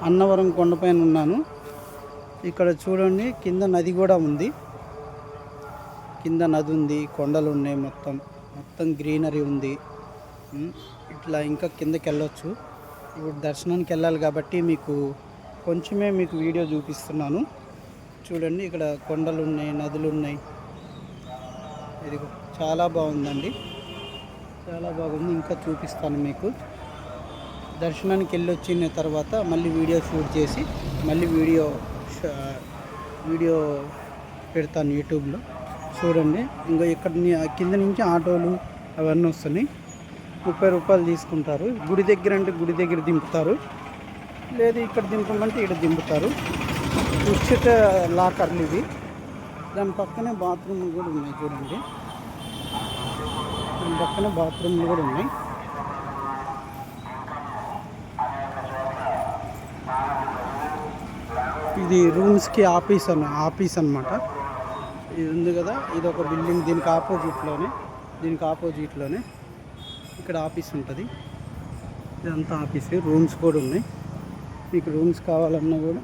అన్నవరం కొండపైన ఉన్నాను. ఇక్కడ చూడండి కింద నది కూడా ఉంది. కింద నది ఉంది, కొండలు ఉన్నాయి, మొత్తం గ్రీనరీ ఉంది. ఇట్లా ఇంకా కిందకి వెళ్ళొచ్చు. ఇప్పుడు దర్శనానికి వెళ్ళాలి కాబట్టి కొంచెమే వీడియో చూపిస్తున్నాను. చూడండి ఇక్కడ కొండలు ఉన్నాయి, నదులు ఉన్నాయి. ఇది చాలా బాగుందండి, చాలా బాగుంది. ఇంకా చూపిస్తాను మీకు. దర్శనానికి వెళ్ళి వచ్చిన తర్వాత మళ్ళీ వీడియో షూట్ చేసి మళ్ళీ వీడియో పెడతాను యూట్యూబ్లో. చూడండి ఇంకా ఇక్కడ కింద నుంచి ఆటోలు అవన్నీ వస్తున్నాయి. 30 రూపాయలు తీసుకుంటారు. గుడి దగ్గర అంటే గుడి దగ్గర దింపుతారు, లేదు ఇక్కడ దింపమంటే ఇక్కడ దింపుతారు. ఉచిత లాకర్లు ఇవి. దాని పక్కనే బాత్రూమ్లు కూడా ఉన్నాయి. చూడండి దాని పక్కనే బాత్రూమ్లు కూడా ఉన్నాయి. ఇది రూమ్స్కి ఆఫీస్ అన్నమాట. ఇది ఉంది కదా, ఇది ఒక బిల్డింగ్. దీనికి ఆపోజిట్లోనే ఇక్కడ ఆఫీస్ ఉంటుంది. ఇదంతా ఆఫీస్. రూమ్స్ కూడా ఉన్నాయి. మీకు రూమ్స్ కావాలన్నా కూడా